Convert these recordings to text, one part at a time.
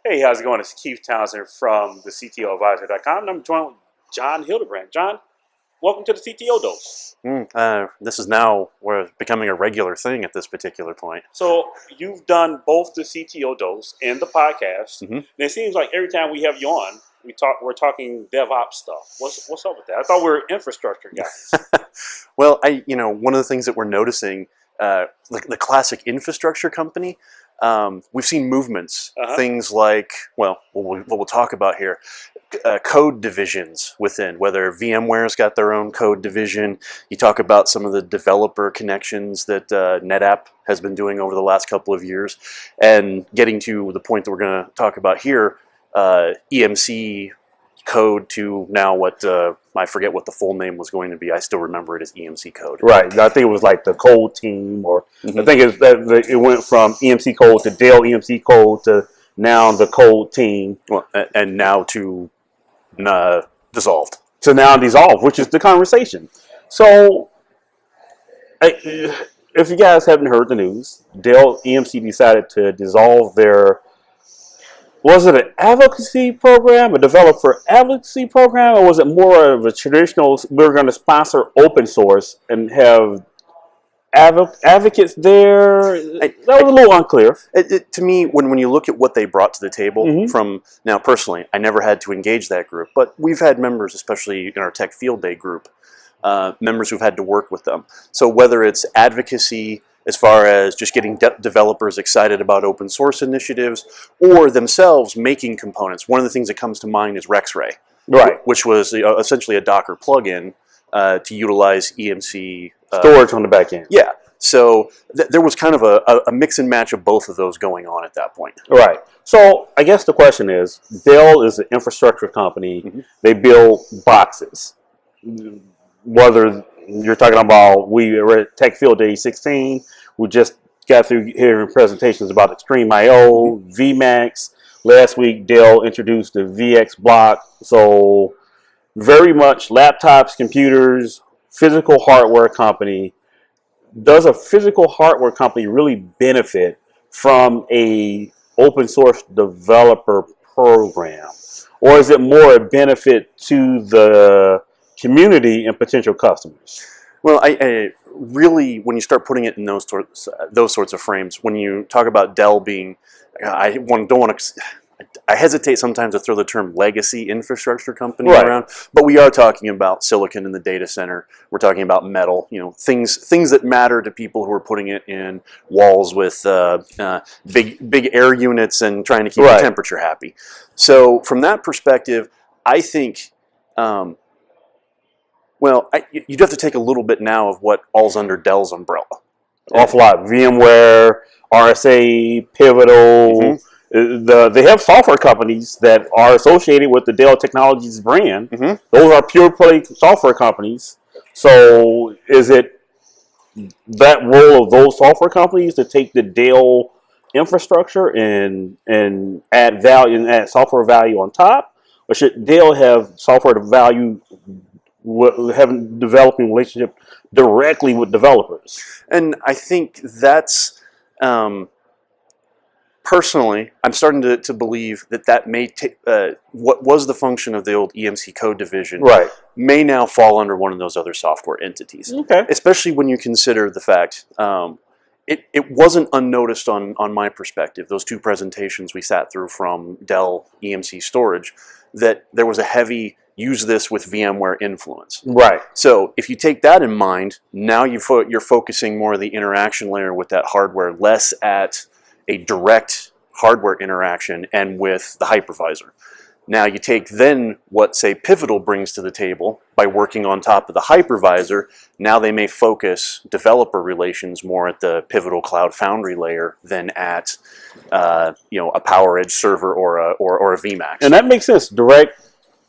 Hey, how's it going? It's Keith Townsend from the CTOadvisor.com, and I'm joined with Jon Hildebrand. Jon, welcome to the CTO Dose. This is now becoming a regular thing at this particular point. So you've done both the CTO Dose and the podcast, and it seems like every time we have you on, we're talking DevOps stuff. What's up with that? I thought we were infrastructure guys. Well, one of the things that we're noticing, the classic infrastructure company, we've seen movements, things like, what we'll talk about here, code divisions within, whether VMware's got their own code division. You talk about some of the developer connections that NetApp has been doing over the last couple of years, and getting to the point that we're going to talk about here, EMC code to now what, I forget what the full name was going to be. I still remember it as EMC code. Right. I think it was like the code team, or I think it went from EMC code to Dell EMC code to now the code team. Well, and now to dissolved. To now dissolved, which is the conversation. So, if you guys haven't heard the news, Dell EMC decided to dissolve their, was it an advocacy program, a developer advocacy program, or was it more of a traditional, we're going to sponsor open source and have advocates there? That was a little unclear. To me, when you look at what they brought to the table, from, now personally, I never had to engage that group, but we've had members, especially in our Tech Field Day group, members who've had to work with them. So whether it's advocacy, as far as just getting developers excited about open source initiatives, or themselves making components. One of the things that comes to mind is RexRay, right, which was essentially a Docker plugin to utilize EMC storage on the back end. Yeah, so there was kind of a mix and match of both of those going on at that point. Right. So I guess the question is, Dell is an infrastructure company. They build boxes. Whether you're talking about, we were at Tech Field Day 16. We just got through hearing presentations about Extreme IO, VMAX. Last week, Dell introduced the VX block. So very much laptops, computers, physical hardware company. Does a physical hardware company really benefit from a open source developer program? Or is it more a benefit to the community and potential customers? Well, I really, when you start putting it in those sorts of frames, when you talk about Dell being, I hesitate sometimes to throw the term legacy infrastructure company around, but we are talking about silicon in the data center. We're talking about metal, things that matter to people who are putting it in walls with big air units and trying to keep the temperature happy. So from that perspective, I think, you'd have to take a little bit now of what all's under Dell's umbrella. Awful lot. VMware, RSA, Pivotal. They have software companies that are associated with the Dell Technologies brand. Those are pure play software companies. So is it that role of those software companies to take the Dell infrastructure and add value and add software value on top? Or should Dell have software value, having developing relationship directly with developers? And I think that's, personally, I'm starting to believe that may take, what was the function of the old EMC code division may now fall under one of those other software entities. Especially when you consider the fact, it wasn't unnoticed on my perspective, those two presentations we sat through from Dell EMC Storage, that there was a heavy use this with VMware influence. So if you take that in mind, now you're focusing more of the interaction layer with that hardware, less at a direct hardware interaction and with the hypervisor. Now you take then what, say, Pivotal brings to the table by working on top of the hypervisor. Now they may focus developer relations more at the Pivotal Cloud Foundry layer than at a PowerEdge server or a VMAX. And that makes sense. Direct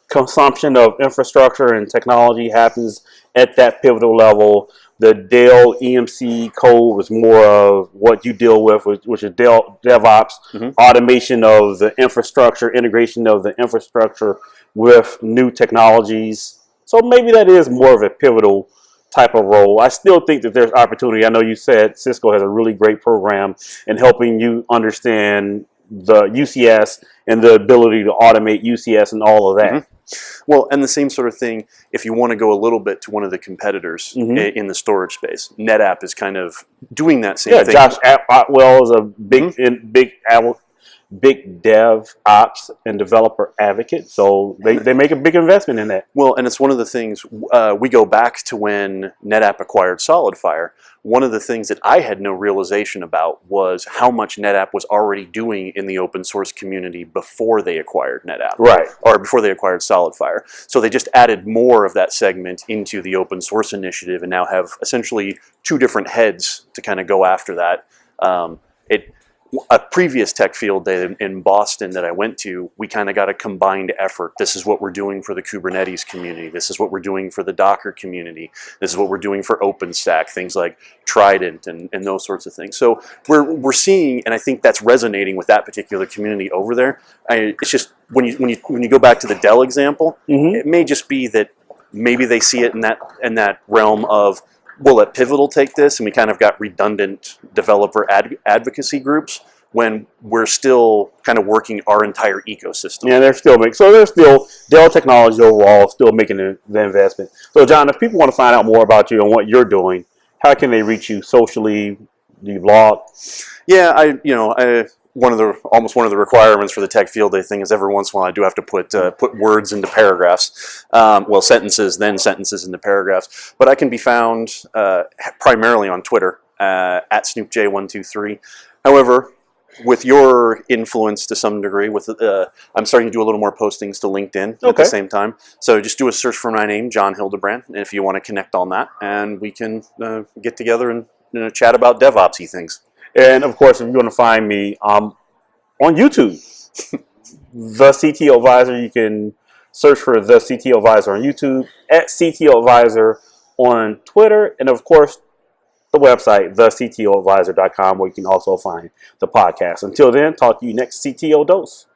consumption of infrastructure and technology happens at that Pivotal level. The Dell EMC code was more of what you deal with, which is Dell DevOps, automation of the infrastructure, integration of the infrastructure with new technologies. So maybe that is more of a Pivotal type of role. I still think that there's opportunity. I know you said Cisco has a really great program in helping you understand the UCS and the ability to automate UCS and all of that. Mm-hmm. Well, and the same sort of thing, if you want to go a little bit to one of the competitors in the storage space, NetApp is kind of doing that same thing. Josh Atwell is a big DevOps and developer advocate, so they make a big investment in that. Well, and it's one of the things, we go back to when NetApp acquired SolidFire. One of the things that I had no realization about was how much NetApp was already doing in the open source community before they acquired NetApp. Right. Or before they acquired SolidFire. So they just added more of that segment into the open source initiative and now have essentially two different heads to kind of go after that. A previous tech field day in Boston that I went to, we kind of got a combined effort. This is what we're doing for the Kubernetes community. This is what we're doing for the Docker community. This is what we're doing for OpenStack, things like Trident and those sorts of things. So we're seeing, and I think that's resonating with that particular community over there. It's just when you go back to the Dell example, it may just be that maybe they see it in that realm of, we'll let Pivotal take this, and we kind of got redundant developer advocacy groups when we're still kind of working our entire ecosystem. Yeah, they're still Dell Technologies overall still making the investment. So, John, if people want to find out more about you and what you're doing, how can they reach you socially? Do you blog? Yeah, almost one of the requirements for the tech field day thing is every once in a while I do have to put words into paragraphs, sentences, then sentences into paragraphs. But I can be found primarily on Twitter at SnoopJ123. However, with your influence to some degree, I'm starting to do a little more postings to LinkedIn at the same time. So just do a search for my name, Jon Hildebrand, if you want to connect on that, and we can get together and chat about DevOps-y things. And of course, if you want to find me on YouTube, The CTO Advisor, you can search for The CTO Advisor on YouTube, at CTO Advisor on Twitter, and of course, the website, thectoadvisor.com, where you can also find the podcast. Until then, talk to you next CTO Dose.